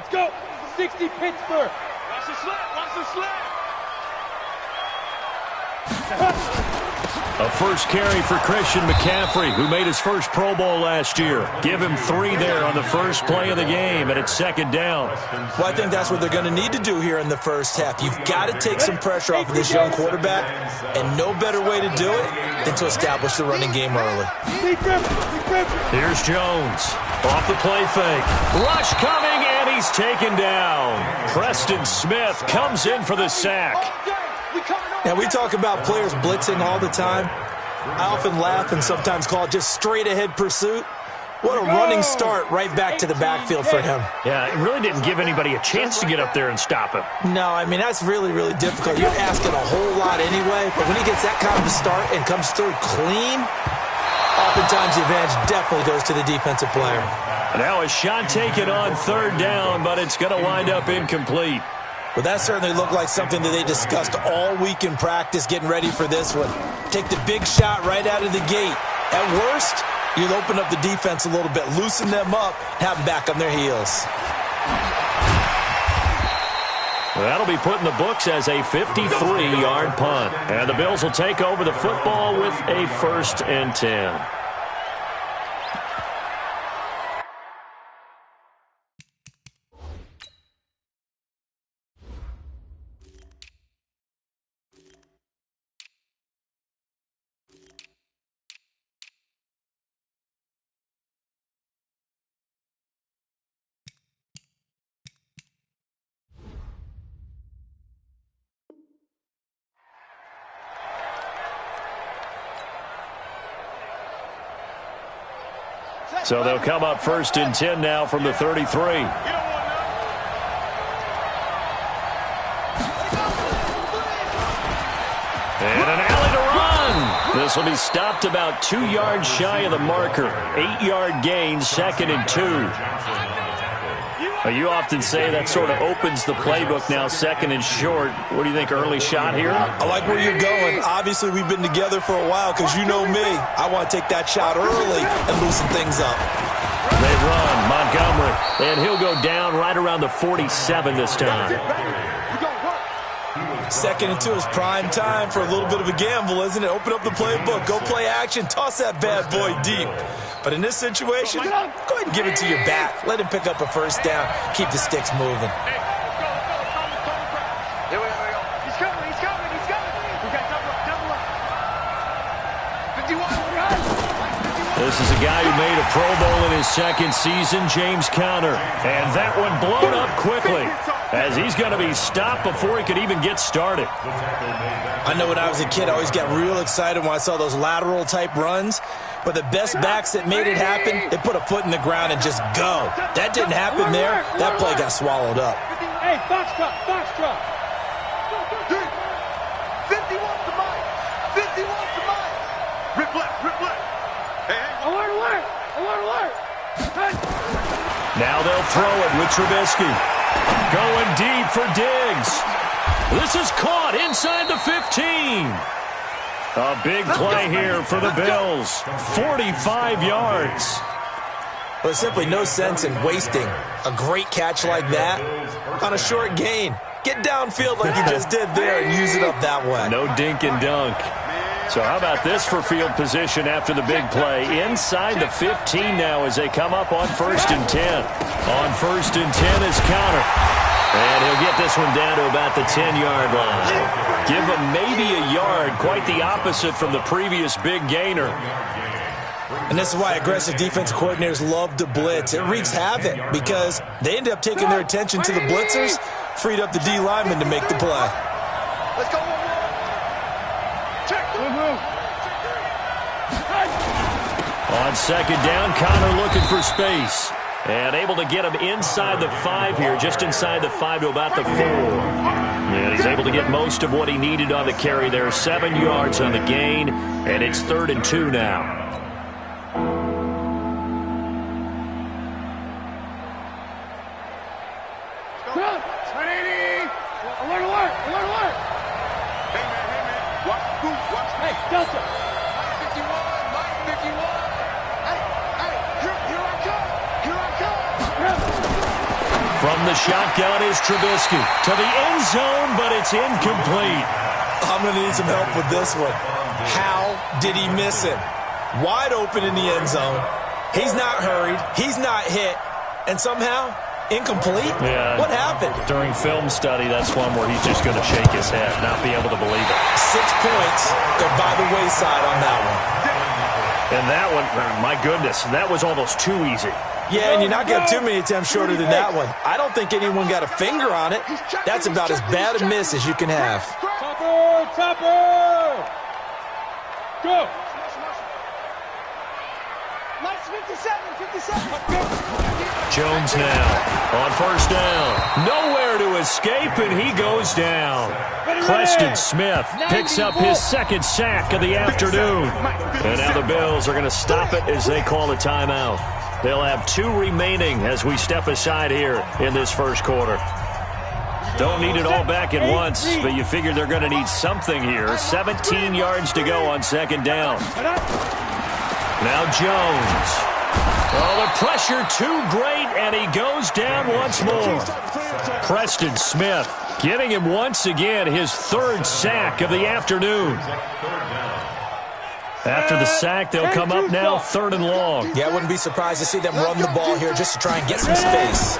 Let's go. 60 Pittsburgh. Watch the slip. Watch the slip. A first carry for Christian McCaffrey, who made his first Pro Bowl last year. Give him 3 there on the first play of the game, and it's second down. Well, I think that's what they're going to need to do here in the first half. You've got to take some pressure off of this young quarterback, and no better way to do it than to establish the running game early. Here's Jones. Off the play fake. Rush coming, and he's taken down. Preston Smith comes in for the sack. Now, we talk about players blitzing all the time. I often laugh and sometimes call it just straight-ahead pursuit. What a running start right back to the backfield for him. Yeah, it really didn't give anybody a chance to get up there and stop him. No, I mean, that's really, really difficult. You're asking a whole lot anyway, but when he gets that kind of a start and comes through clean, oftentimes the advantage definitely goes to the defensive player. Now a shot taken on third down, but it's going to wind up incomplete. Well, that certainly looked like something that they discussed all week in practice getting ready for this one. Take the big shot right out of the gate. At worst, you'll open up the defense a little bit, loosen them up, have them back on their heels. That'll be put in the books as a 53-yard punt. And the Bills will take over the football with a 1st and 10. So they'll come up 1st and 10 now from the 33. And an alley to run. This will be stopped about 2 yards shy of the marker. 8-yard gain, 2nd and 2. You often say that sort of opens the playbook now, 2nd and short. What do you think, early shot here? I like where you're going. Obviously, we've been together for a while because you know me. I want to take that shot early and loosen things up. They run, Montgomery, and he'll go down right around the 47 this time. 2nd and 2 is prime time for a little bit of a gamble, isn't it? Open up the playbook, go play action, toss that bad boy deep. But in this situation, go ahead and give it to your back. Let him pick up a 1st down. Keep the sticks moving. Here we go. He's coming. He's coming. He's coming. We got double up. 51. This is a guy who made a Pro Bowl in his 2nd season, James Conner. And that one blown up quickly as he's going to be stopped before he could even get started. I know when I was a kid, I always got real excited when I saw those lateral-type runs. But the best backs that made it happen, they put a foot in the ground and just go. That didn't happen there. That play got swallowed up. Hey, Foxtrot. 50 wants the mic. 50 wants the mic. Rip left. Hey. Alert. Now they'll throw it with Trubisky. Going deep for Diggs. This is caught inside the 15. A big play here for the Bills. 45 yards. Well, there's simply no sense in wasting a great catch like that on a short gain. Get downfield like you just did there and use it up that way. No dink and dunk. So how about this for field position after the big play? Inside the 15 now as they come up on 1st and 10. On 1st and 10 is Conner. And he'll get this one down to about the 10-yard line. Give him maybe a yard, quite the opposite from the previous big gainer. And this is why aggressive defensive coordinators love to blitz. It wreaks havoc because they end up taking their attention to the blitzers, freed up the D lineman to make the play. Let's go. Check. On 2nd down, Conner looking for space. And able to get him inside the 5 here, just inside the 5 to about the 4. And he's able to get most of what he needed on the carry there. 7 yards on the gain, and it's 3rd and 2 now. Alert. Hey, man. Watch. Hey, Delta. Mike 51. Hey, here I come. From From the shotgun is Trubisky. To the end zone, but it's incomplete. I'm going to need some help with this one. How did he miss him? Wide open in the end zone. He's not hurried. He's not hit. And somehow, incomplete? Yeah. What happened? During film study, that's one where he's just going to shake his head, not be able to believe it. 6 points go by the wayside on that one. And that one, my goodness, that was almost too easy. Yeah, and you're not getting too many attempts shorter than that one. I don't think anyone got a finger on it. That's about as bad a miss as you can have. Topper! Topper! Go! Nice 57. Jones now on first down. Nowhere to escape, and he goes down. Preston Smith picks up his second sack of the afternoon. And now the Bills are going to stop it as they call a timeout. They'll have 2 remaining as we step aside here in this first quarter. Don't need it all back at once, but you figure they're going to need something here. 17 yards to go on second down. Now Jones. Oh, the pressure too great, and he goes down once more. Preston Smith getting him once again his 3rd sack of the afternoon. After the sack, they'll come up now 3rd and long. Yeah, I wouldn't be surprised to see them run the ball here just to try and get some space.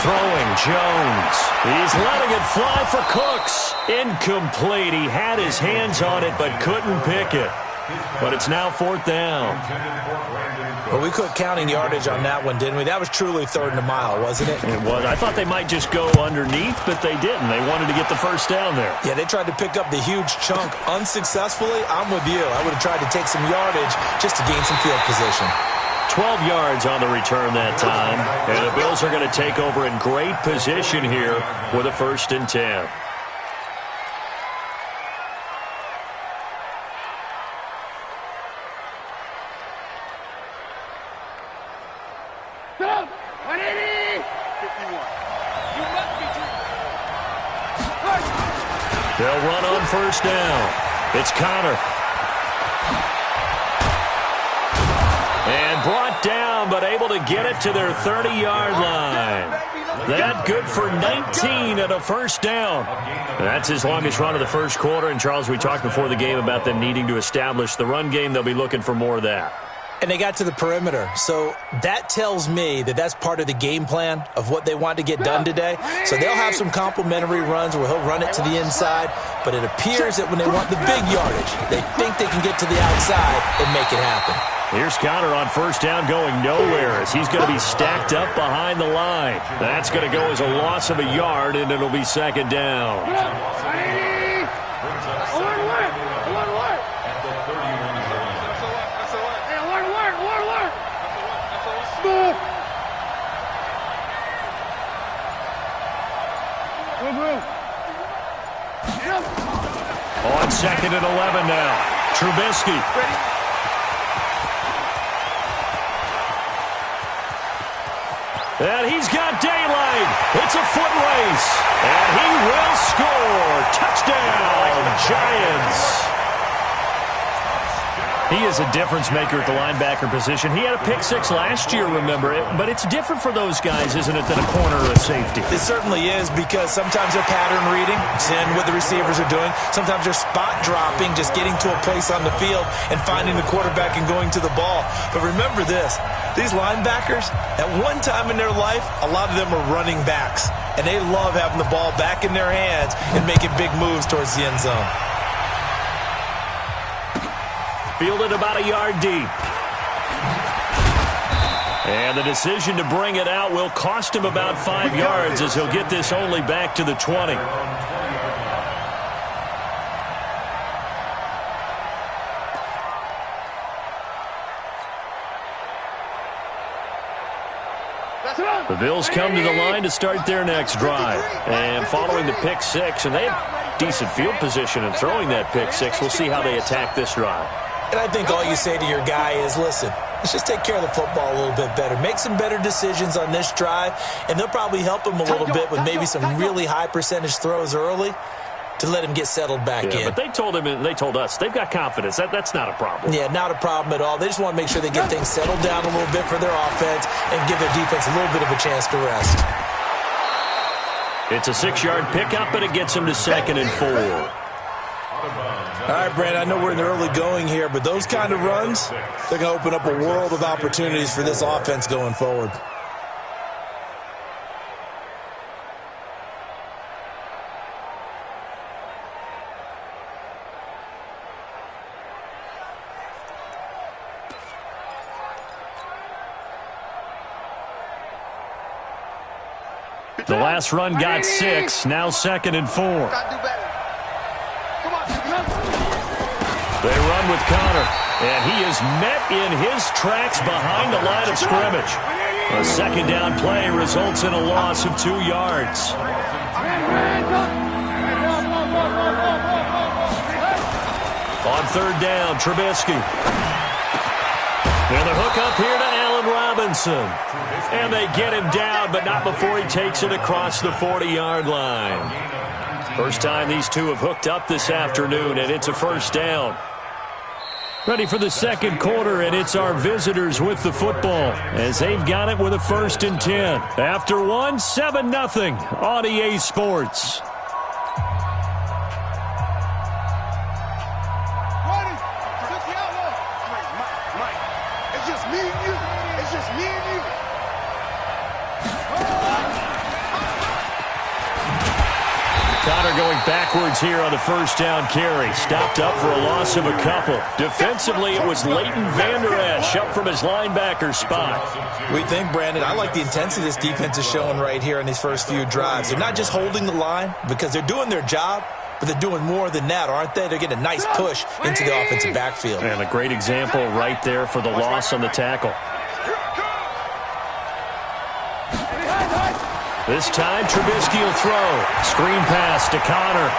Throwing Jones. He's letting it fly for Cooks. Incomplete. He had his hands on it but couldn't pick it. But it's now 4th down. Well, we quit counting yardage on that one, didn't we? That was truly 3rd and a mile, wasn't it? It was. I thought they might just go underneath, but they didn't. They wanted to get the first down there. Yeah, they tried to pick up the huge chunk unsuccessfully. I'm with you. I would have tried to take some yardage just to gain some field position. 12 yards on the return that time. And the Bills are going to take over in great position here with a 1st and 10. They'll run on first down. It's Connor. And brought down, but able to get it to their 30-yard line. That good for 19 at a first down. That's his longest run of the first quarter. And, Charles, we talked before the game about them needing to establish the run game. They'll be looking for more of that. And they got to the perimeter. So that tells me that that's part of the game plan of what they want to get done today. So they'll have some complimentary runs where he'll run it to the inside. But it appears that when they want the big yardage, they think they can get to the outside and make it happen. Here's Connor on first down going nowhere as he's going to be stacked up behind the line. That's going to go as a loss of a yard, and it'll be 2nd down. On 2nd and 11 now. Trubisky. And he's got daylight. It's a foot race. And he will score. Touchdown, Giants. He is a difference maker at the linebacker position. He had a pick 6 last year, remember it. But it's different for those guys, isn't it, than a corner or a safety? It certainly is, because sometimes they're pattern reading, seeing what the receivers are doing. Sometimes they're spot dropping, just getting to a place on the field and finding the quarterback and going to the ball. But remember this, these linebackers, at one time in their life, a lot of them are running backs. And they love having the ball back in their hands and making big moves towards the end zone. Fielded about a yard deep. And the decision to bring it out will cost him about 5 yards as he'll get this only back to the 20. The Bills come to the line to start their next drive. And following the pick 6, and they have decent field position in throwing that pick 6. We'll see how they attack this drive. And I think all you say to your guy is, listen, let's just take care of the football a little bit better. Make some better decisions on this drive, and they'll probably help him a little bit with maybe some really high percentage throws early to let him get settled back in. But they told him, and they told us, they've got confidence. That's not a problem. Yeah, not a problem at all. They just want to make sure they get things settled down a little bit for their offense and give their defense a little bit of a chance to rest. It's a 6-yard pickup, and it gets him to 2nd and 4. All right, Brandon, I know we're in the early going here, but those kind of runs, they're going to open up a world of opportunities for this offense going forward. The last run got 6, now 2nd and 4. They run with Connor, and he is met in his tracks behind the line of scrimmage. A 2nd down play results in a loss of 2 yards. On 3rd down, Trubisky. And the hook up here to Allen Robinson. And they get him down, but not before he takes it across the 40-yard line. First time these two have hooked up this afternoon, and it's a 1st down. Ready for the 2nd quarter, and it's our visitors with the football as they've got it with a 1st and 10. After one, 7-0 on EA Sports. Connor going backwards here on the 1st down carry. Stopped up for a loss of a couple. Defensively, it was Leighton Vander Esch up from his linebacker spot. We think, Brandon, I like the intensity this defense is showing right here in these first few drives. They're not just holding the line because they're doing their job, but they're doing more than that, aren't they? They're getting a nice push into the offensive backfield. And a great example right there for the loss on the tackle. This time, Trubisky will throw. Screen pass to Connor.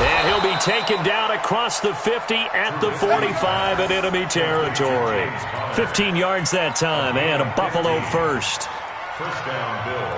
And he'll be taken down across the 50 at the 45 in enemy territory. 15 yards that time, and a Buffalo first. First down, Bill.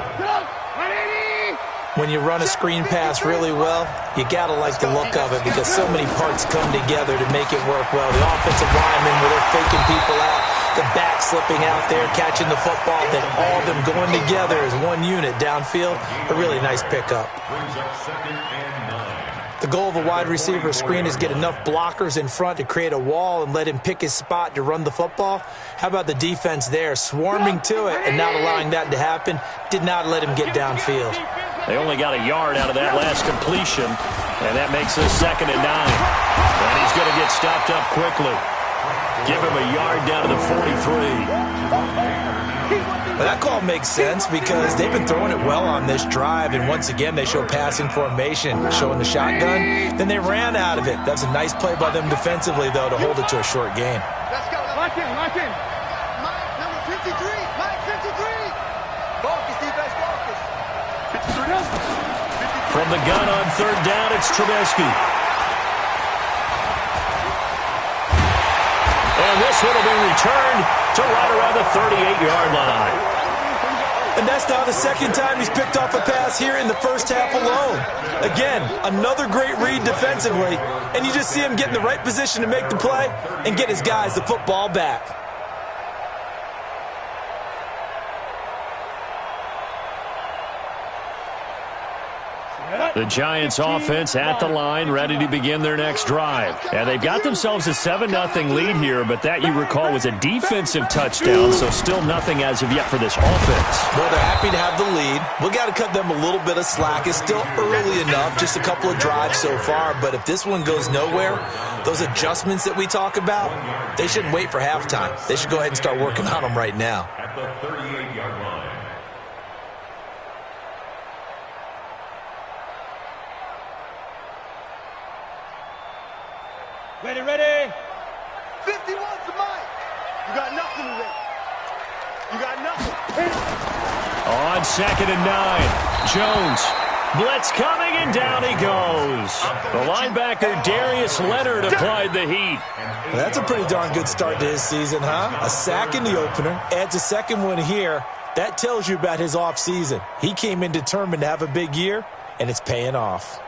When you run a screen pass really well, you got to like the look of it because so many parts come together to make it work well. The offensive linemen, where they're faking people out, the back slipping out there, catching the football, then all of them going together as one unit downfield. A really nice pickup. Brings up 2nd and 9. The goal of a wide receiver screen is get enough blockers in front to create a wall and let him pick his spot to run the football. How about the defense there, swarming to it and not allowing that to happen? Did not let him get downfield. They only got a yard out of that last completion, and that makes it 2nd and 9. And he's going to get stopped up quickly. Give him a yard down to the 43. Well, that call makes sense because they've been throwing it well on this drive, and once again they show passing formation, showing the shotgun. Then they ran out of it. That's a nice play by them defensively, though, to hold it to a short gain. Let's go. Lock in, lock in. Mike, number 53. Mike, 53. Focus, defense, focus. 53. From the gun on 3rd down, it's Trubisky. And this one will be returned to right around the 38-yard line. And that's now the 2nd time he's picked off a pass here in the first half alone. Again, another great read defensively, and you just see him get in the right position to make the play and get his guys the football back. The Giants offense at the line, ready to begin their next drive. And they've got themselves a 7-0 lead here, but that, you recall, was a defensive touchdown, so still nothing as of yet for this offense. Well, they're happy to have the lead. We've got to cut them a little bit of slack. It's still early enough, just a couple of drives so far, but if this one goes nowhere, those adjustments that we talk about, they shouldn't wait for halftime. They should go ahead and start working on them right now. At the 38-yard line. Ready, ready. 51's the mic. You got nothing today. You got nothing. On 2nd and 9, Jones. Blitz coming, and down he goes. The linebacker, Darius Leonard, applied the heat. Well, that's a pretty darn good start to his season, huh? A sack in the opener, adds a second one here. That tells you about his offseason. He came in determined to have a big year, and it's paying off.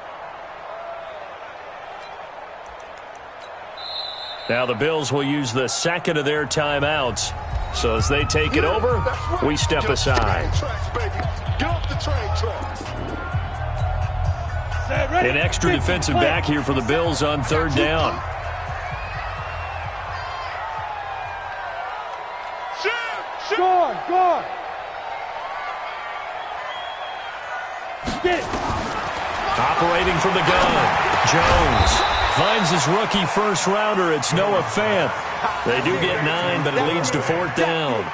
Now the Bills will use the second of their timeouts. So as they take it over, we step aside. An extra defensive back here for the Bills on third down. Go. Operating from the gun, Jones finds his rookie first-rounder. It's Noah Fant. They do get 9, but it leads to fourth down.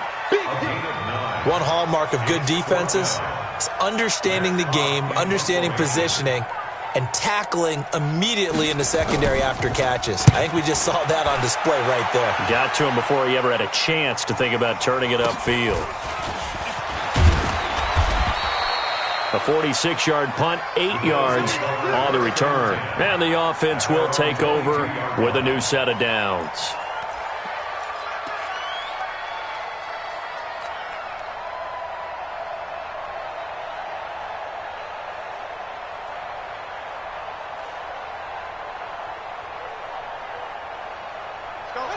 One hallmark of good defenses is understanding the game, understanding positioning, and tackling immediately in the secondary after catches. I think we just saw that on display right there. Got to him before he ever had a chance to think about turning it upfield. A 46-yard punt, 8 yards on the return. And the offense will take over with a new set of downs.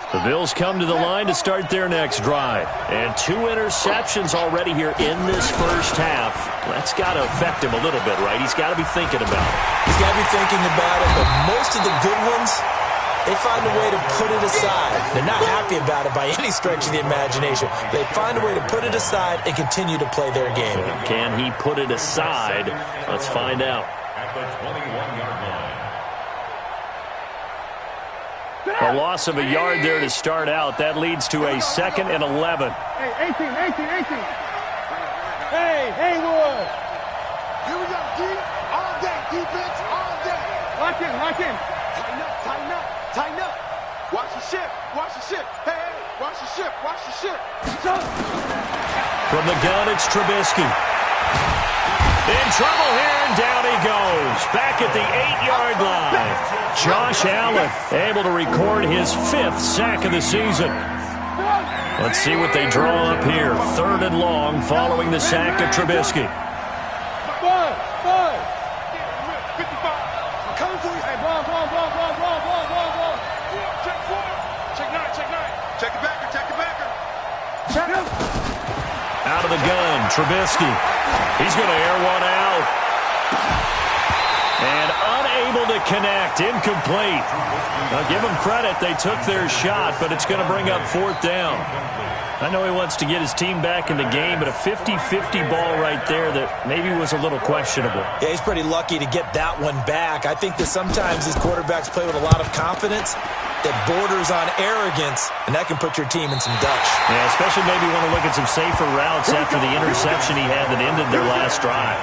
The Bills come to the line to start their next drive. And 2 interceptions already here in this first half. That's got to affect him a little bit, right? He's got to be thinking about it. He's got to be thinking about it, but most of the good ones, they find a way to put it aside. They're not happy about it by any stretch of the imagination. They find a way to put it aside and continue to play their game. Can he put it aside? Let's find out. At the 21-yard line. A loss of a yard there to start out. That leads to a 2nd and 11. Hey, 18. Hey, Haywood. Here we go, D. All day, defense, all day. Lock in. Tighten up. Watch the ship. Hey, watch the ship. From the gun, it's Trubisky. In trouble here, and down he goes. Back at the 8-yard line. Josh Allen able to record his 5th sack of the season. Let's see what they draw up here. 3rd and long following the sack of Trubisky. 5. Come to you. Hey, ball. Check the backer. Out of the gun, Trubisky. He's going to air one out. And unable to connect, incomplete. Now give them credit, they took their shot, but it's going to bring up 4th down. I know he wants to get his team back in the game, but a 50-50 ball right there that maybe was a little questionable. Yeah, he's pretty lucky to get that one back. I think that sometimes these quarterbacks play with a lot of confidence that borders on arrogance, and that can put your team in some Dutch. Yeah, especially maybe want to look at some safer routes after the interception he had that ended their last drive.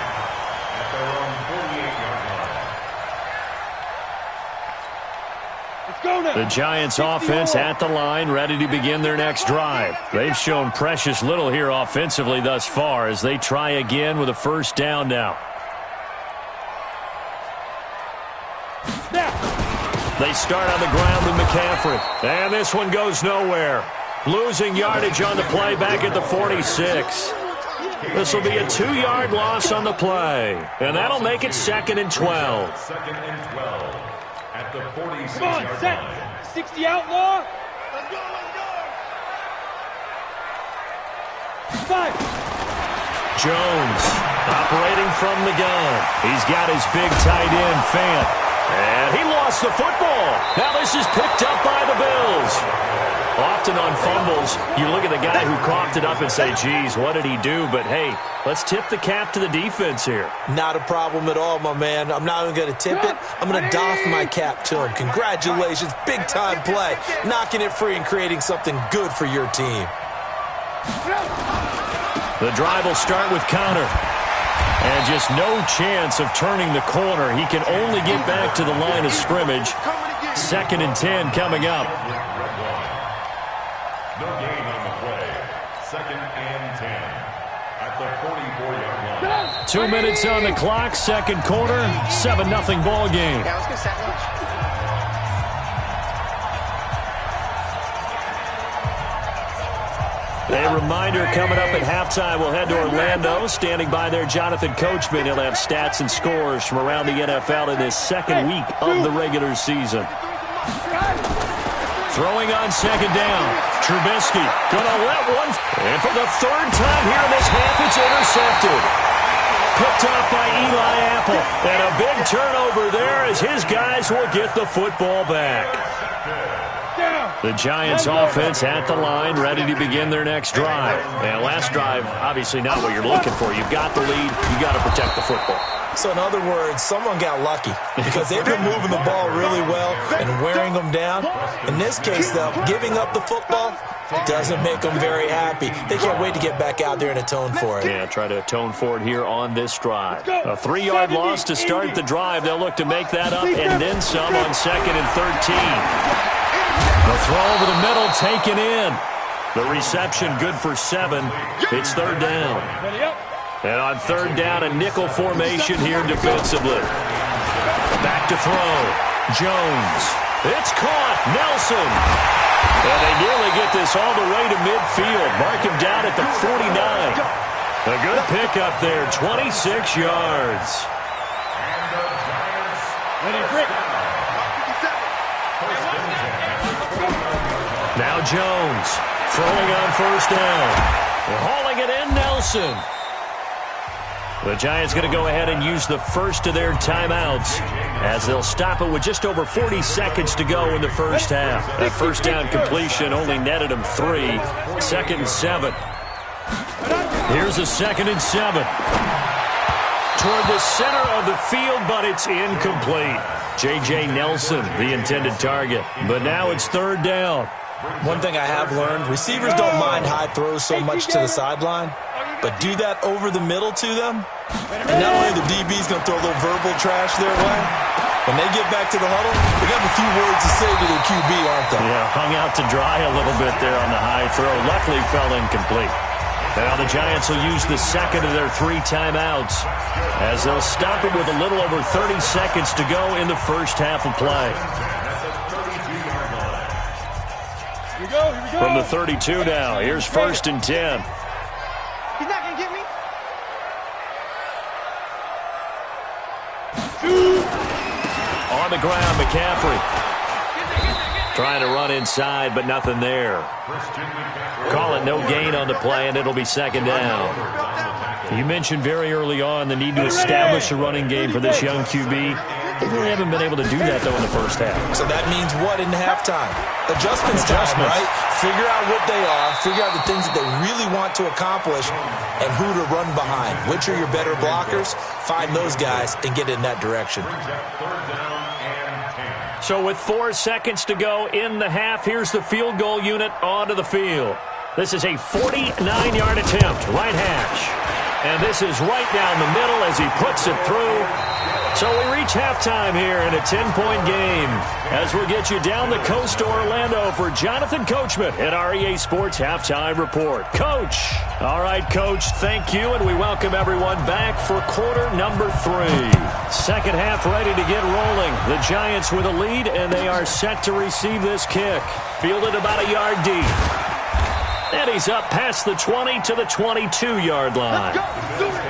The Giants offense at the line, ready to begin their next drive. They've shown precious little here offensively thus far as they try again with a first down now. They start on the ground with McCaffrey. And this one goes nowhere. Losing yardage on the play back at the 46. This will be a 2-yard loss on the play. And that'll make it 2nd and 12. 2nd and 12. At the 46-yard Come on, set. line. 60 outlaw. Let's go. 5. Jones operating from the gun. He's got his big tight end, Fant. And he lost the football. Now this is picked up by the Bills. Often on fumbles, you look at the guy who coughed it up and say, geez, what did he do? But, hey, let's tip the cap to the defense here. Not a problem at all, my man. I'm not even going to tip it. I'm going to doff my cap to him. Congratulations. Big-time play. Knocking it free and creating something good for your team. The drive will start with Connor. And just no chance of turning the corner. He can only get back to the line of scrimmage. 2nd and 10 coming up. No gain on the play. 2nd and 10. At the 44-yard line. 2 minutes on the clock, second quarter, 7-0 ball game. Yeah, let's get sandwich. A reminder coming up at halftime, we'll head to Orlando. Standing by there, Jonathan Coachman. He'll have stats and scores from around the NFL in his second week of the regular season. Throwing on second down. Trubisky gonna let one. And for the third time here in this half, it's intercepted. Picked off by Eli Apple. And a big turnover there as his guys will get the football back. The Giants offense at the line, ready to begin their next drive. And last drive, obviously not what you're looking for. You've got the lead. You got to protect the football. So in other words, someone got lucky because they've been moving the ball really well and wearing them down. In this case, though, giving up the football doesn't make them very happy. They can't wait to get back out there and atone for it. Yeah, try to atone for it here on this drive. A 3-yard loss to start the drive. They'll look to make that up and then some on 2nd and 13. The throw over the middle taken in. The reception good for 7. It's 3rd down. And on 3rd down, a nickel formation here defensively. Back to throw. Jones. It's caught. Nelson. And they nearly get this all the way to midfield. Mark him down at the 49. A good pickup there. 26 yards. Now Jones. Throwing on 1st down. Hauling it in, Nelson. The Giants going to go ahead and use the first of their timeouts as they'll stop it with just over 40 seconds to go in the first half. That 1st down completion only netted them 3. 2nd and 7. Here's a 2nd and 7. Toward the center of the field, but it's incomplete. J.J. Nelson, the intended target. But now it's 3rd down. One thing I have learned, receivers don't mind high throws so much to the sideline, but do that over the middle to them, and not only the DB's going to throw a little verbal trash their way, when they get back to the huddle, they got a few words to say to their QB, aren't they? Yeah, hung out to dry a little bit there on the high throw. Luckily fell incomplete. Now the Giants will use the 2nd of their 3 timeouts as they'll stop it with a little over 30 seconds to go in the first half of play. From the 32 now, here's 1st and 10. He's not going to get me. On the ground, McCaffrey. Trying to run inside, but nothing there. Call it no gain on the play, and it'll be 2nd down. You mentioned very early on the need to establish a running game for this young QB. They really haven't been able to do that, though, in the first half. So that means what in halftime? Adjustments time, right? Figure out what they are, figure out the things that they really want to accomplish, and who to run behind. Which are your better blockers? Find those guys and get in that direction. So with 4 seconds to go in the half, here's the field goal unit onto the field. This is a 49-yard attempt, right hash. And this is right down the middle as he puts it through. So we reach halftime here in a 10-point game as we'll get you down the coast to Orlando for Jonathan Coachman at our EA Sports Halftime Report. Coach. All right, Coach, thank you, and we welcome everyone back for quarter number 3. Second half ready to get rolling. The Giants with a lead, and they are set to receive this kick. Fielded about a yard deep. And he's up past the 20 to the 22-yard line. Let's go.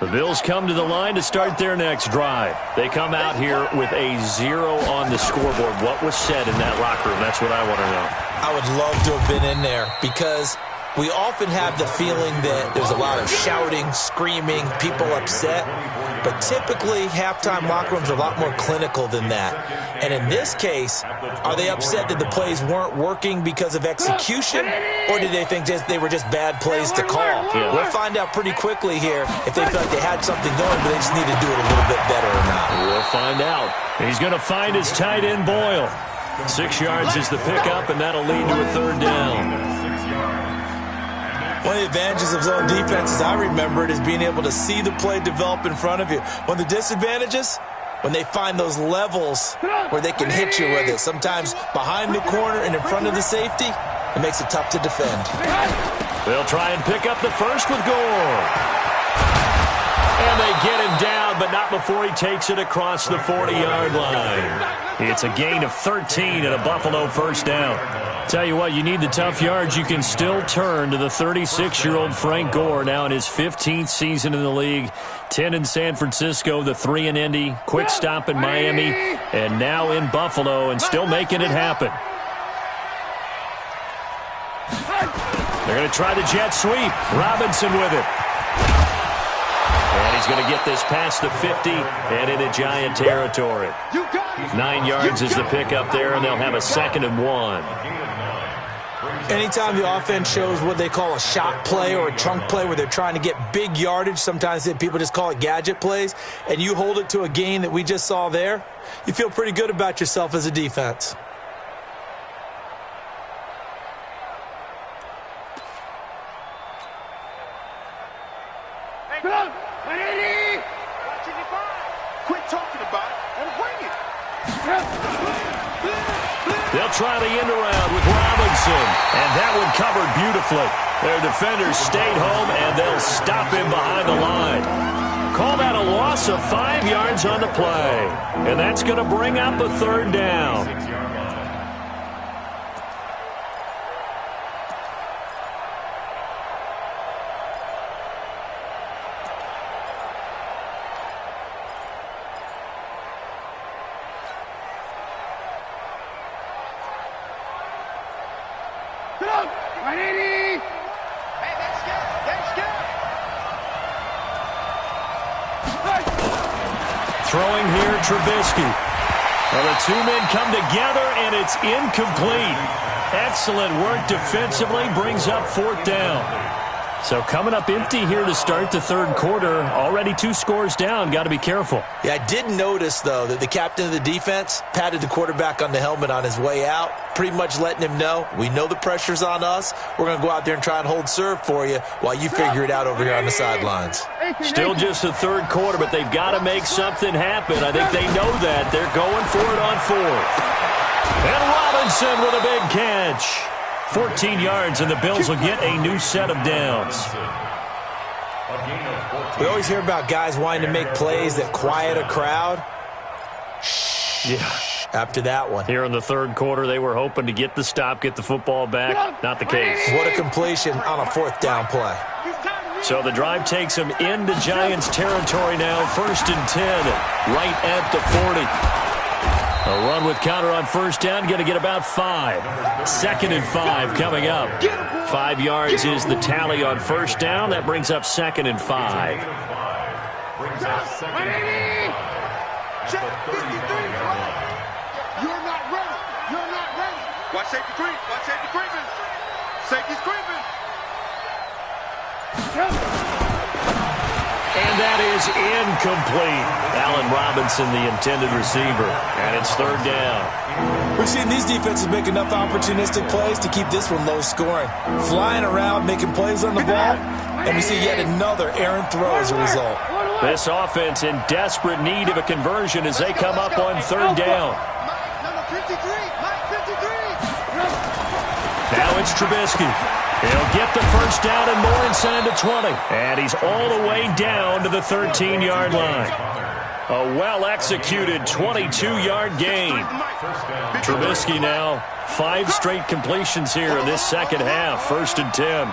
The Bills come to the line to start their next drive. They come out here with a 0 on the scoreboard. What was said in that locker room? That's what I want to know. I would love to have been in there because we often have the feeling that there's a lot of shouting, screaming, people upset. But typically, halftime locker rooms are a lot more clinical than that. And in this case, are they upset that the plays weren't working because of execution? Or did they think they were just bad plays to call? Yeah. We'll find out pretty quickly here if they feel like they had something going, but they just need to do it a little bit better or not. We'll find out. He's going to find his tight end, Boyle. 6 yards is the pickup, and that'll lead to a 3rd down. One of the advantages of zone defense, as I remember it, is being able to see the play develop in front of you. One of the disadvantages, when they find those levels where they can hit you with it, sometimes behind the corner and in front of the safety, it makes it tough to defend. They'll try and pick up the first with Gore. And they get him down, but not before he takes it across the 40-yard line. It's a gain of 13 and a Buffalo first down. Tell you what, you need the tough yards. You can still turn to the 36-year-old Frank Gore, now in his 15th season in the league. 10 in San Francisco, the 3 in Indy, quick stop in Miami, and now in Buffalo, and still making it happen. They're going to try the jet sweep. Robinson with it. And he's going to get this past the 50 and into Giant territory. 9 yards is the pickup there, and they'll have a 2nd and 1. Anytime the offense shows what they call a shot play or a chunk play where they're trying to get big yardage, sometimes people just call it gadget plays, and you hold it to a gain that we just saw there, you feel pretty good about yourself as a defense. Quit talking about it and bring it. They'll try the end around with Robinson, and that one covered beautifully. Their defenders stayed home, and they'll stop him behind the line. Call that a loss of 5 yards on the play, and that's going to bring up a 3rd down. Throwing here, Trubisky. Well, the 2 men come together, and it's incomplete. Excellent work defensively, brings up 4th down. So coming up empty here to start the 3rd quarter. Already 2 scores down. Got to be careful. Yeah, I did notice, though, that the captain of the defense patted the quarterback on the helmet on his way out, pretty much letting him know, we know the pressure's on us. We're going to go out there and try and hold serve for you while you figure it out over here on the sidelines. Still just the 3rd quarter, but they've got to make something happen. I think they know that. They're going for it on 4th. And Robinson with a big catch. 14 yards, and the Bills will get a new set of downs. We always hear about guys wanting to make plays that quiet a crowd. Yeah. After that one. Here in the 3rd quarter, they were hoping to get the stop, get the football back. Not the case. What a completion on a 4th down play. So the drive takes them into Giants territory now. 1st and 10, right at the 40. A run with counter on 1st down, going to get about 5. 2nd and 5 coming up. 5 yards is the tally on 1st down. That brings up 2nd and 5. You're not ready. You're not ready. Watch safety creep. Watch safety creeping. Safety's creeping. And that is incomplete. Allen Robinson, the intended receiver. And it's 3rd down. We've seen these defenses make enough opportunistic plays to keep this one low scoring. Flying around, making plays on the ball, and we see yet another errant throw as a result. This offense in desperate need of a conversion as they come up on 3rd down. Now it's Trubisky. He'll get the 1st down and more inside the 20. And he's all the way down to the 13-yard line. A well-executed 22-yard gain. Trubisky now, 5 straight completions here in this 2nd half. 1st and 10.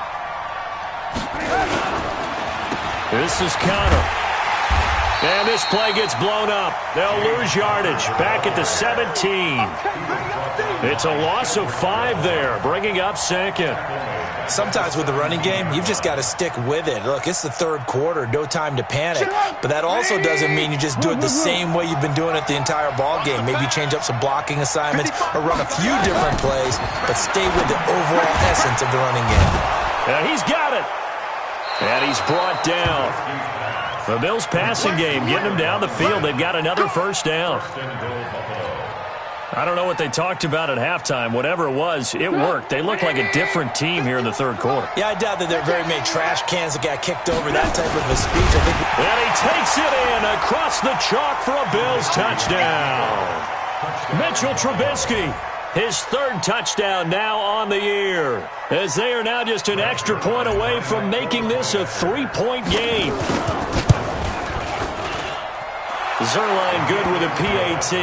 This is counter. And this play gets blown up. They'll lose yardage. Back at the 17. It's a loss of 5 there, bringing up 2nd. Sometimes with the running game, you've just got to stick with it. Look, it's the 3rd quarter, no time to panic. But that also doesn't mean you just do it the same way you've been doing it the entire ball game. Maybe change up some blocking assignments or run a few different plays, but stay with the overall essence of the running game. And he's got it. And he's brought down. The Bills' passing game, getting them down the field. They've got another 1st down. I don't know what they talked about at halftime. Whatever it was, it worked. They look like a different team here in the 3rd quarter. Yeah, I doubt that there are very many trash cans that got kicked over that type of a speech. And he takes it in across the chalk for a Bills touchdown. Mitchell Trubisky. His third touchdown now on the year, as they are now just an extra point away from making this a 3-point game. Zerline good with a PAT,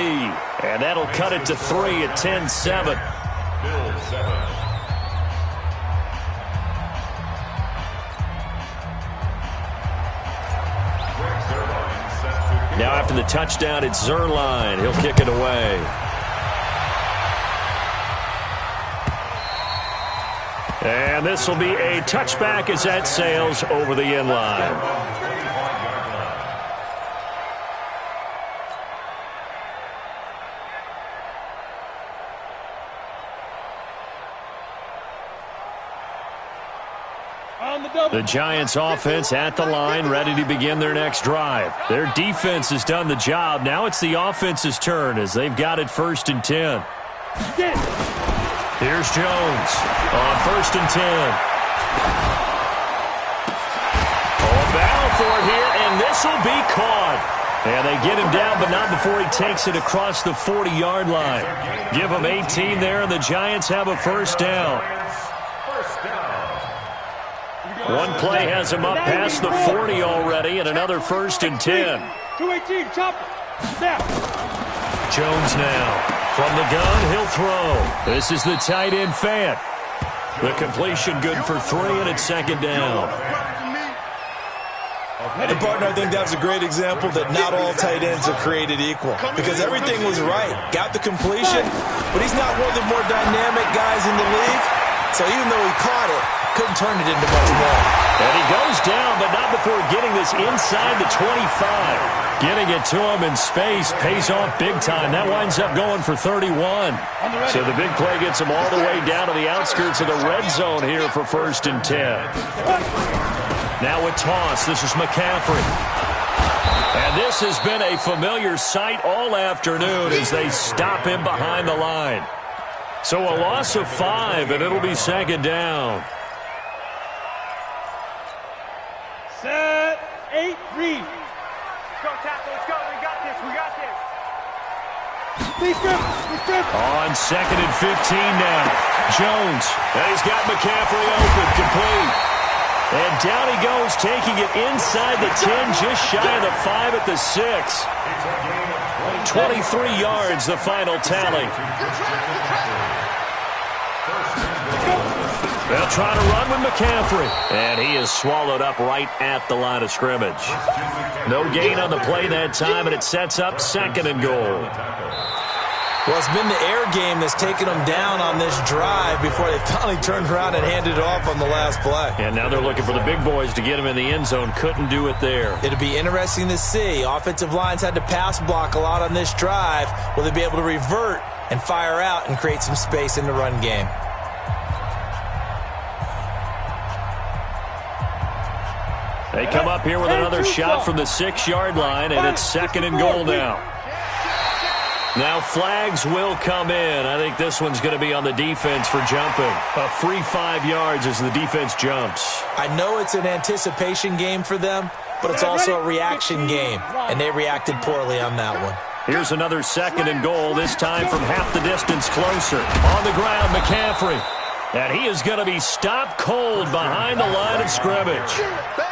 and that'll cut it to 3 at 10-7. Now after the touchdown, it's Zerline. He'll kick it away. And this will be a touchback as that sails over the end line. The Giants offense at the line, ready to begin their next drive. Their defense has done the job. Now it's the offense's turn as they've got it 1st and 10. Here's Jones on 1st and 10. A battle for it here, and this will be caught. And they get him down, but not before he takes it across the 40-yard line. Give him 18 there, and the Giants have a 1st down. One play has him up past the 40 already, and another 1st and 10. 218, chop. Snap. Jones now. From the gun, he'll throw. This is the tight end, Fant. The completion good for 3, and it's 2nd down. And partner, I think that was a great example that not all tight ends are created equal, because everything was right. Got the completion, but he's not one of the more dynamic guys in the league. So even though he caught it, couldn't turn it into much more. And he goes down, but not before getting this inside the 25. Getting it to him in space pays off big time. That winds up going for 31. So the big play gets him all the way down to the outskirts of the red zone here for 1st and 10. Now a toss. This is McCaffrey. And this has been a familiar sight all afternoon as they stop him behind the line. So a loss of 5, and it'll be 2nd down. Set, 8, read. Let's go, tackle, let's go. We got this, we got this. On 2nd and 15 now. Jones, and he's got McCaffrey open, complete. And down he goes, taking it inside the 10, just shy of the 5 at the 6. 23 yards, the final tally. They'll try to run with McCaffrey. And he is swallowed up right at the line of scrimmage. No gain on the play that time, and it sets up 2nd and goal. Well, it's been the air game that's taken them down on this drive before they finally turned around and handed it off on the last play. And now they're looking for the big boys to get him in the end zone. Couldn't do it there. It'll be interesting to see. Offensive lines had to pass block a lot on this drive. Will they be able to revert and fire out and create some space in the run game? They come up here with another shot from the 6-yard line, and it's 2nd and goal now. Now flags will come in. I think this one's going to be on the defense for jumping. A free 5 yards as the defense jumps. I know it's an anticipation game for them, but it's also a reaction game, and they reacted poorly on that one. Here's another 2nd and goal, this time from half the distance closer. On the ground, McCaffrey. And he is going to be stopped cold behind the line of scrimmage.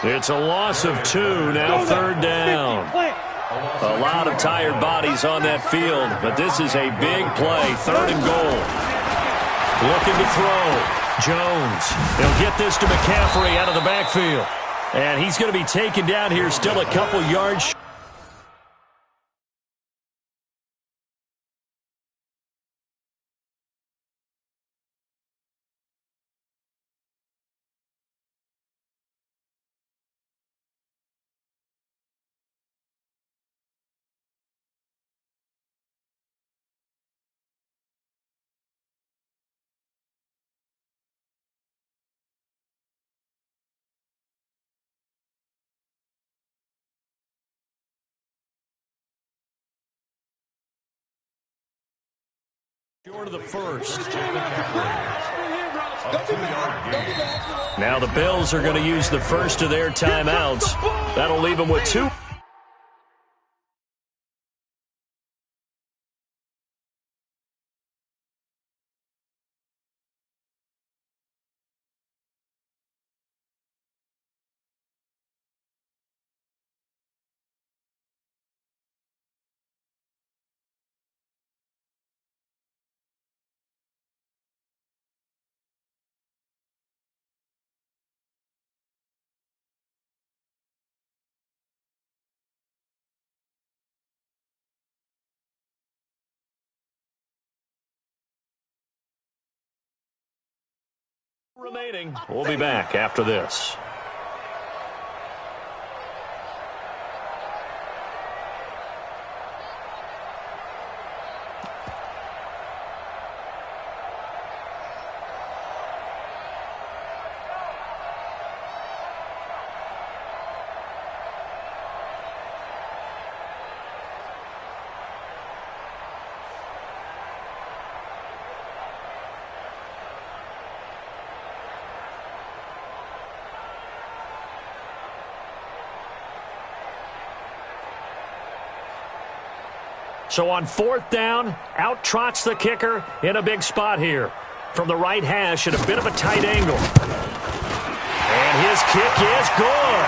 It's a loss of 2, now 3rd down. A lot of tired bodies on that field, but this is a big play, 3rd and goal. Looking to throw. Jones. He'll get this to McCaffrey out of the backfield. And he's going to be taken down here still a couple yards. Short of the 1st. Now the Bills are going to use the first of their timeouts. That'll leave them with 2. Remaining. We'll be back after this. So on 4th down, out trots the kicker in a big spot here. From the right hash at a bit of a tight angle. And his kick is good.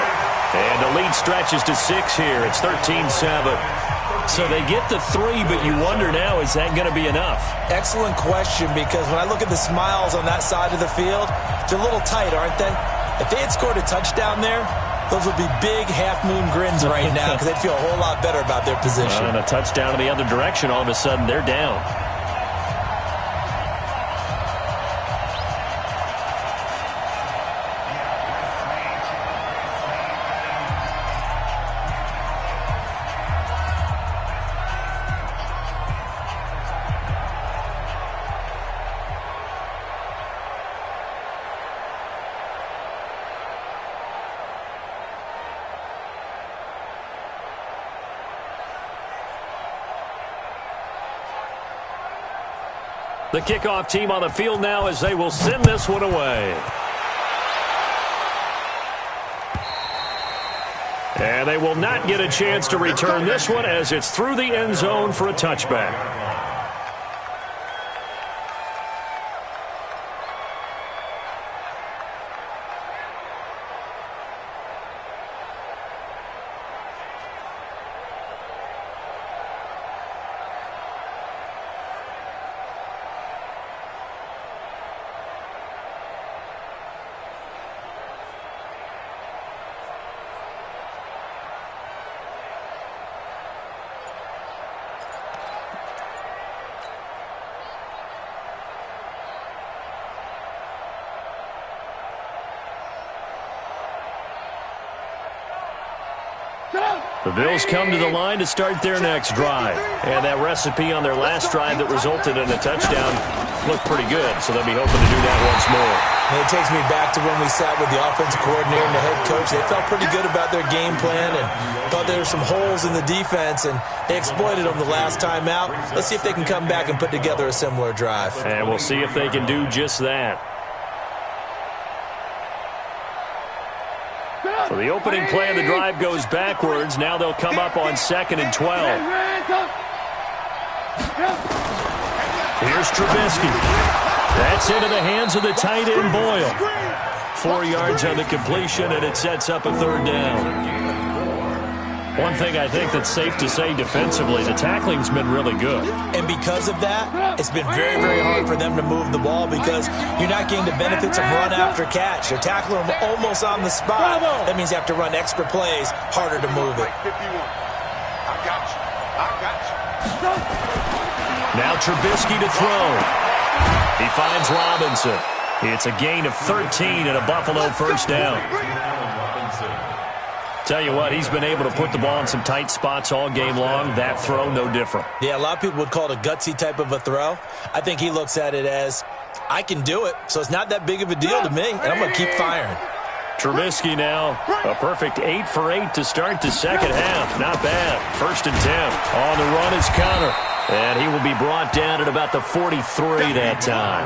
And the lead stretches to 6 here. It's 13-7. So they get the 3, but you wonder now, is that going to be enough? Excellent question, because when I look at the smiles on that side of the field, they're a little tight, aren't they? If they had scored a touchdown there, those would be big half-moon grins right now because they'd feel a whole lot better about their position. And a touchdown in the other direction, all of a sudden, they're down. The kickoff team on the field now as they will send this one away. And they will not get a chance to return this one as it's through the end zone for a touchback. The Bills come to the line to start their next drive. And that recipe on their last drive that resulted in a touchdown looked pretty good, so they'll be hoping to do that once more. And it takes me back to when we sat with the offensive coordinator and the head coach. They felt pretty good about their game plan and thought there were some holes in the defense, and they exploited them the last time out. Let's see if they can come back and put together a similar drive. And we'll see if they can do just that. So the opening play of the drive goes backwards. Now they'll come up on 2nd and 12. Here's Trubisky. That's into the hands of the tight end Boyle. 4 yards on the completion, and it sets up a 3rd down. One thing I think that's safe to say defensively, the tackling's been really good. And because of that, it's been very, very hard for them to move the ball because you're not getting the benefits of run after catch. You're tackling them almost on the spot. That means you have to run extra plays, harder to move it. I got you. Now Trubisky to throw. He finds Robinson. It's a gain of 13 and a Buffalo 1st down. Tell you what, he's been able to put the ball in some tight spots all game long. That throw, no different. Yeah, a lot of people would call it a gutsy type of a throw. I think he looks at it as, I can do it, so it's not that big of a deal to me, and I'm going to keep firing. Trubisky now, a perfect 8 for 8 to start the second half. Not bad. 1st and 10. On the run is Connor. And he will be brought down at about the 43 that time.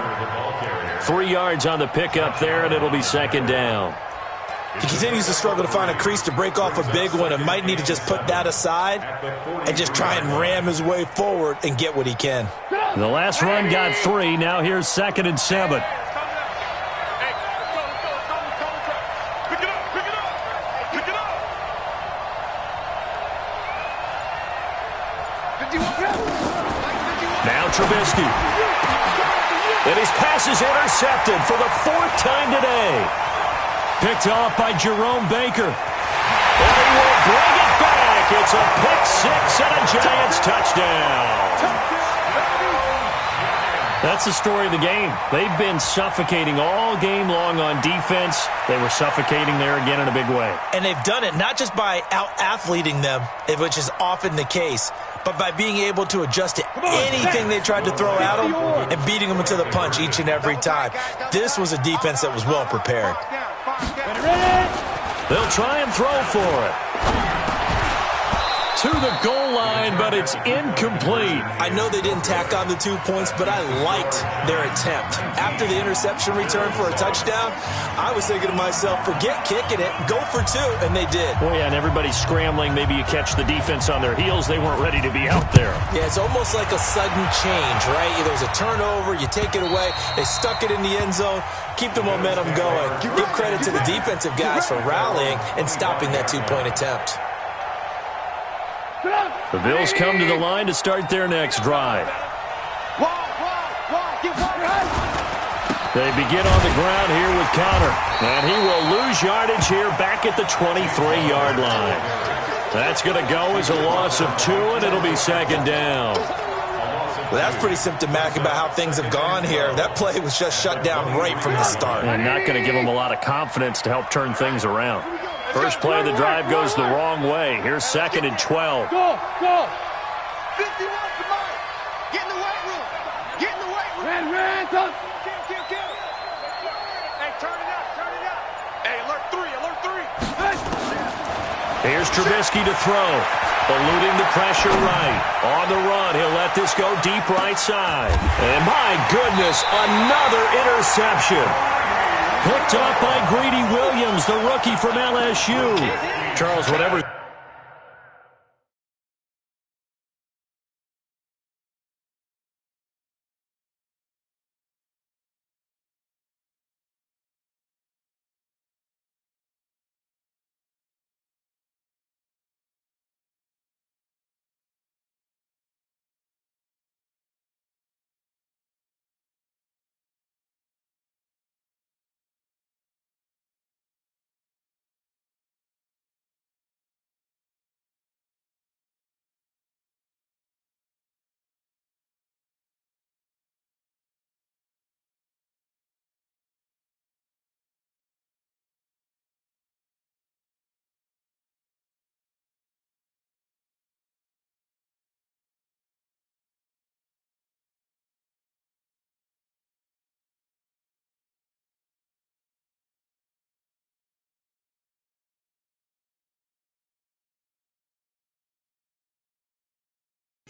3 yards on the pickup there, and it'll be 2nd down. He continues to struggle to find a crease to break off a big one and might need to just put that aside and just try and ram his way forward and get what he can. The last run got 3. Now here's 2nd and 7. Now Trubisky. And his pass is intercepted for the 4th time today. Picked off by Jerome Baker. And he will bring it back. It's a pick 6 and a Giants touchdown. That's the story of the game. They've been suffocating all game long on defense. They were suffocating there again in a big way. And they've done it not just by out-athleting them, which is often the case, but by being able to adjust to anything they tried to throw at them and beating them to the punch each and every time. This was a defense that was well prepared. They'll try and throw for it. To the goal line, but it's incomplete. I know they didn't tack on the 2 points, but I liked their attempt. After the interception return for a touchdown, I was thinking to myself, forget kicking it, go for 2, and they did. Well, yeah, and everybody's scrambling. Maybe you catch the defense on their heels. They weren't ready to be out there. Yeah, it's almost like a sudden change, right? There's a turnover, you take it away, they stuck it in the end zone, keep the momentum going. Give credit to the defensive guys for rallying and stopping that 2-point attempt. The Bills come to the line to start their next drive. They begin on the ground here with Connor. And he will lose yardage here back at the 23-yard line. That's going to go as a loss of 2, and it'll be second down. Well, that's pretty symptomatic about how things have gone here. That play was just shut down right from the start. And not going to give them a lot of confidence to help turn things around. First play of the drive goes the wrong way. Here's 2nd and 12. Go! 51 to Mike. Get in the weight room. Get in the weight room. Ran, Kill. Hey, turn it out. Hey, alert 3. Hey. Here's Trubisky to throw. Eluding the pressure right. On the run, he'll let this go deep right side. And my goodness, another interception. Picked up by Greedy Williams, the rookie from LSU. Charles, whatever.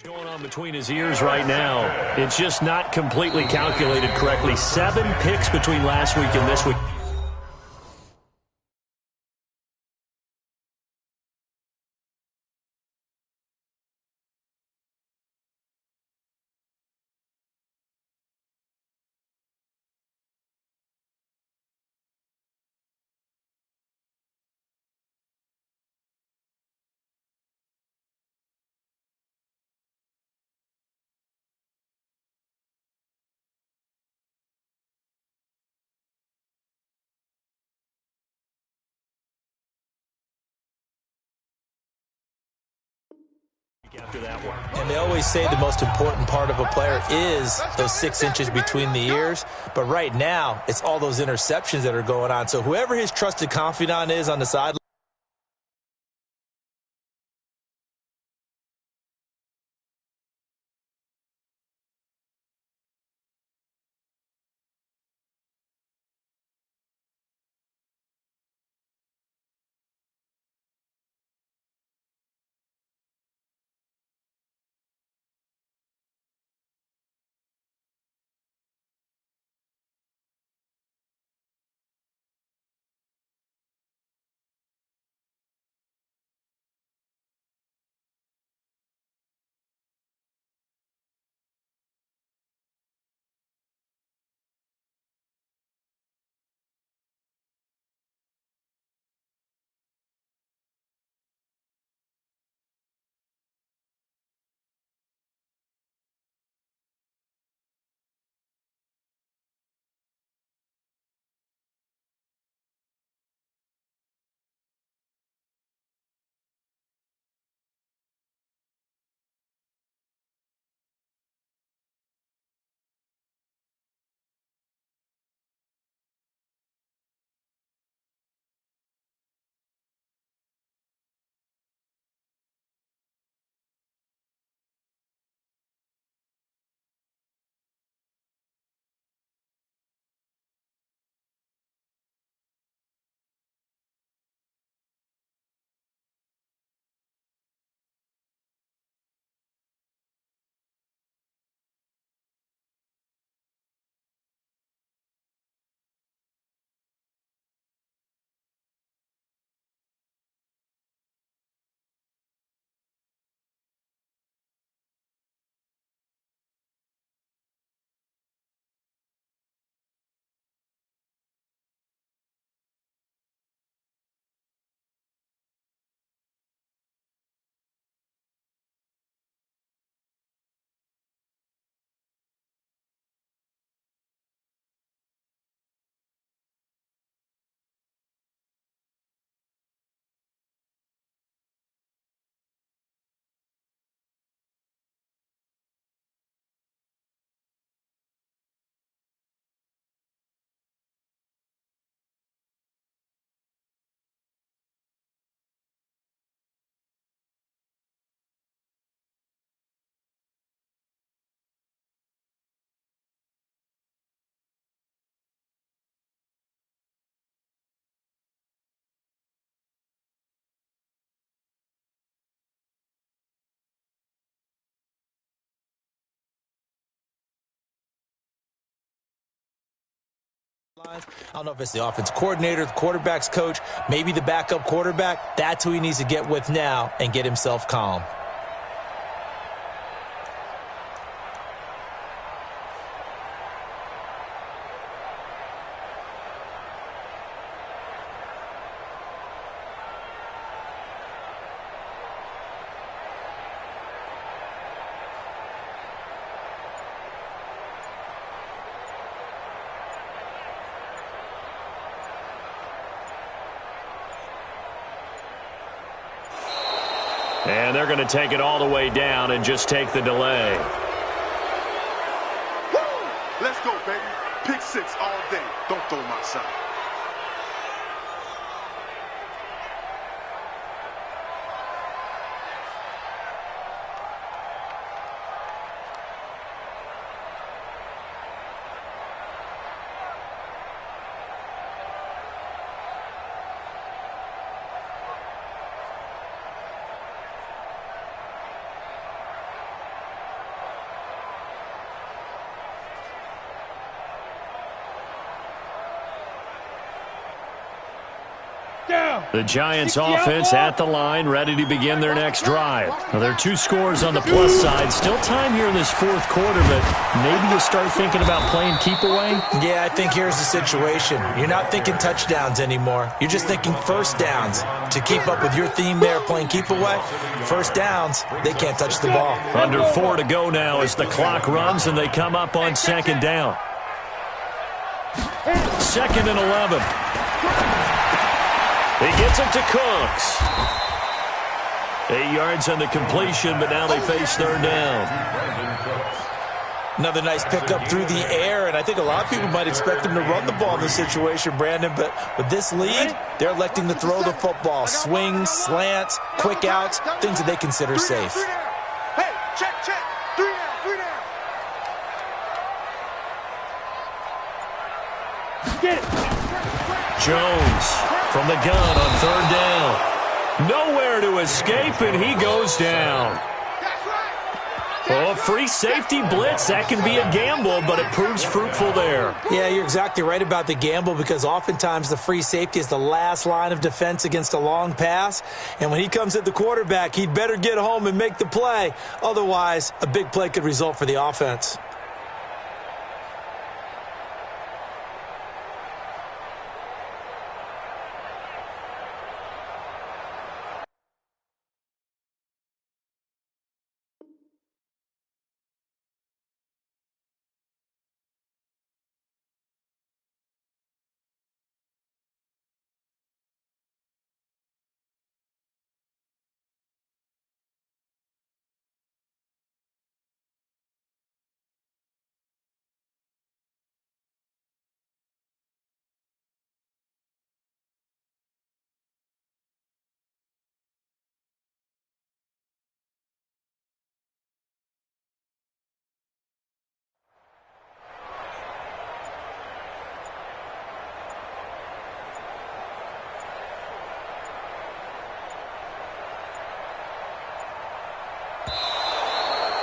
Going on between his ears right now. It's just not completely calculated correctly. 7 picks between last week and this week. After that one. And they always say the most important part of a player is those 6 inches between the ears. But right now, it's all those interceptions that are going on. So whoever his trusted confidant is on the sideline, I don't know if it's the offense coordinator, the quarterback's coach, maybe the backup quarterback. That's who he needs to get with now and get himself calm. And they're going to take it all the way down and just take the delay. Woo! Let's go, baby. Pick 6 all day. Don't throw my side. The Giants offense at the line, ready to begin their next drive. Now, there are 2 scores on the plus side. Still time here in this 4th quarter, but maybe you start thinking about playing keep away? Yeah, I think here's the situation. You're not thinking touchdowns anymore. You're just thinking first downs. To keep up with your theme there, playing keep away, first downs, they can't touch the ball. Under 4 to go now as the clock runs and they come up on 2nd down. 2nd and 11. He gets it to Cooks. 8 yards on the completion, but now they face 3rd down. Another nice pickup through the air, and I think a lot of people might expect them to run the ball in this situation, Brandon, but with this lead, they're electing to throw the football. Swings, slants, quick outs, things that they consider safe. Hey, check. 3 down. Get it. Jones from the gun on 3rd down. Nowhere to escape, and he goes down. Oh, free safety blitz. That can be a gamble, but it proves fruitful there. Yeah, you're exactly right about the gamble because oftentimes the free safety is the last line of defense against a long pass. And when he comes at the quarterback, he'd better get home and make the play. Otherwise, a big play could result for the offense.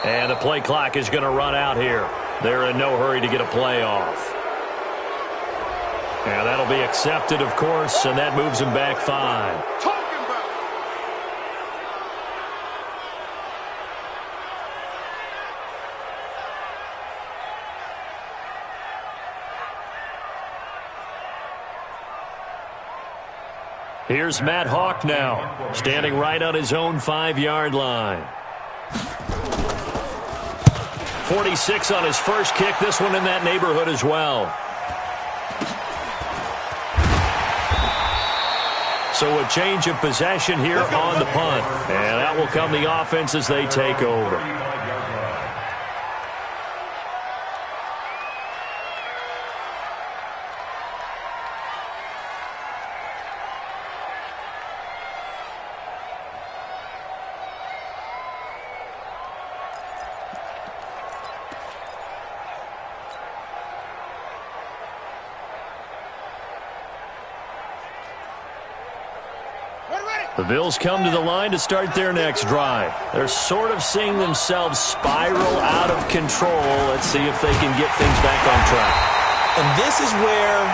And the play clock is going to run out here. They're in no hurry to get a play off. And that'll be accepted, of course, and that moves him back 5. Talking about. Here's Matt Hawk now, standing right on his own 5-yard line. 46 on his first kick. This one in that neighborhood as well. So a change of possession here on the punt. And that will come the offense as they take over. The Bills come to the line to start their next drive. They're sort of seeing themselves spiral out of control. Let's see if they can get things back on track. And this is where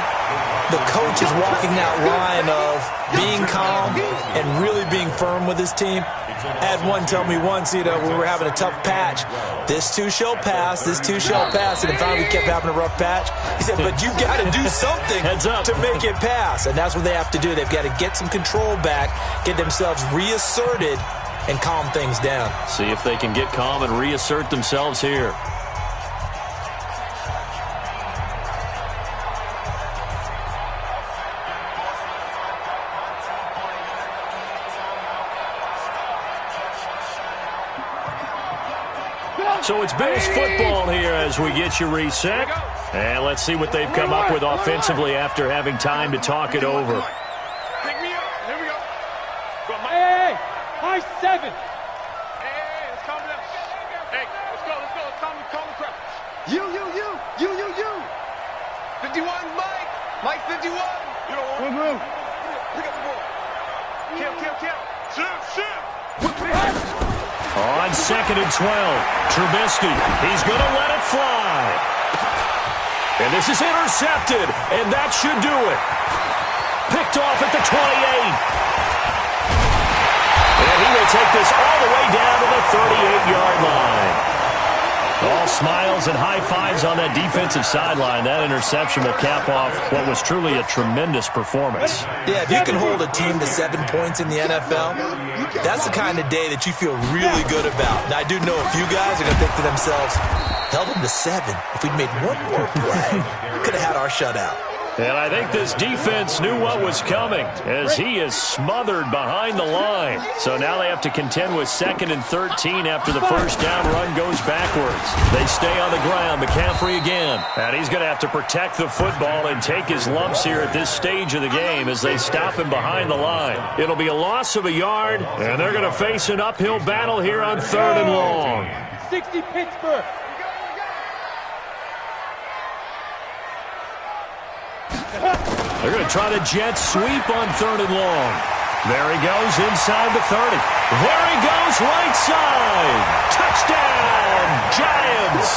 the coach is walking that line of being calm and really being firm with his team. I had one tell me once, when we were having a tough patch, this too shall pass, this too shall pass. And finally we kept having a rough patch. He said, but you got to do something to make it pass. And that's what they have to do. They've got to get some control back, get themselves reasserted, and calm things down. See if they can get calm and reassert themselves here. So it's Bills football here as we get you reset. And let's see what they've come up with offensively after having time to talk it over. Pick me up. Here we go. Hey, high 7. Hey, let's calm down. Hey, let's go. Let's calm the crowd. You. 51, Mike. Mike 51. Move. Pick up the ball. Kill. Shoot. On 2nd and 12, Trubisky, he's going to let it fly. And this is intercepted, and that should do it. Picked off at the 28. And he will take this all the way down to the 38-yard line. All smiles and high fives on that defensive sideline. That interception will cap off what was truly a tremendous performance. Yeah, if you can hold a team to 7 points in the NFL, that's the kind of day that you feel really good about. Now, I do know a few guys are going to think to themselves, held them to 7. If we'd made one more play, could have had our shutout. And I think this defense knew what was coming as he is smothered behind the line. So now they have to contend with 2nd and 13 after the first down run goes backwards. They stay on the ground. McCaffrey again. And he's going to have to protect the football and take his lumps here at this stage of the game as they stop him behind the line. It'll be a loss of a yard, and they're going to face an uphill battle here on 3rd and long. 60 Pittsburgh. They're going to try the jet sweep on 3rd and long. There he goes inside the 30. There he goes right side. Touchdown, Giants.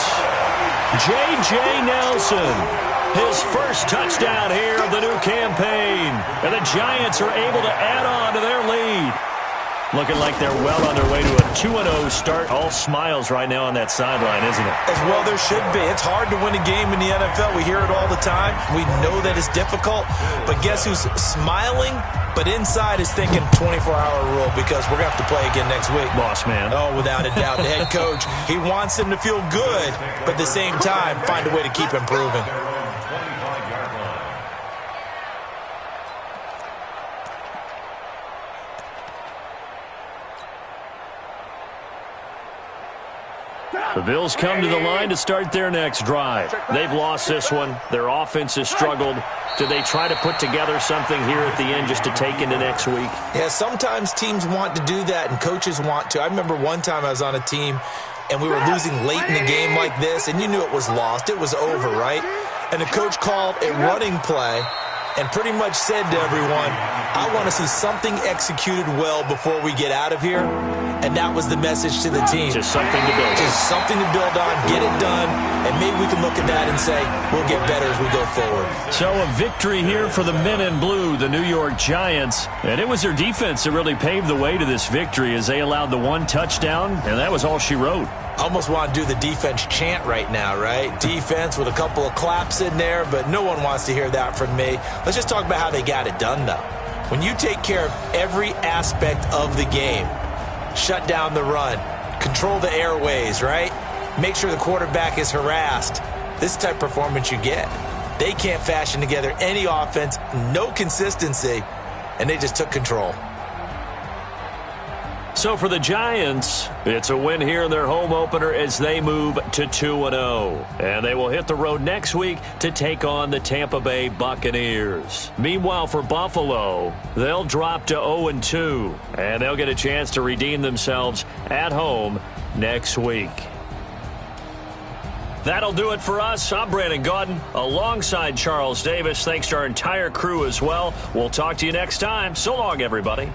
J.J. Nelson, his first touchdown here of the new campaign. And the Giants are able to add on to their lead. Looking like they're well on their way to a 2-0 start. All smiles right now on that sideline, isn't it? As well there should be. It's hard to win a game in the NFL. We hear it all the time. We know that it's difficult. But guess who's smiling? But inside is thinking 24-hour rule because we're going to have to play again next week. Boss man. Oh, without a doubt. The head coach, he wants them to feel good, but at the same time, find a way to keep improving. The Bills come to the line to start their next drive. They've lost this one. Their offense has struggled. Do they try to put together something here at the end just to take into next week? Yeah, sometimes teams want to do that and coaches want to. I remember one time I was on a team and we were losing late in the game like this, and you knew it was lost. It was over, right? And the coach called a running play and pretty much said to everyone, I want to see something executed well before we get out of here. And that was the message to the team. Just something to build on. Just something to build on, get it done, and maybe we can look at that and say, we'll get better as we go forward. So a victory here for the men in blue, the New York Giants. And it was their defense that really paved the way to this victory as they allowed the one touchdown, and that was all she wrote. I almost want to do the defense chant right now, right? Defense with a couple of claps in there, but no one wants to hear that from me. Let's just talk about how they got it done, though. When you take care of every aspect of the game, shut down the run, control the airways, right? Make sure the quarterback is harassed. This type of performance you get. They can't fashion together any offense, no consistency, and they just took control. So for the Giants, it's a win here in their home opener as they move to 2-0. And they will hit the road next week to take on the Tampa Bay Buccaneers. Meanwhile, for Buffalo, they'll drop to 0-2. And they'll get a chance to redeem themselves at home next week. That'll do it for us. I'm Brandon Gaudin alongside Charles Davis. Thanks to our entire crew as well. We'll talk to you next time. So long, everybody.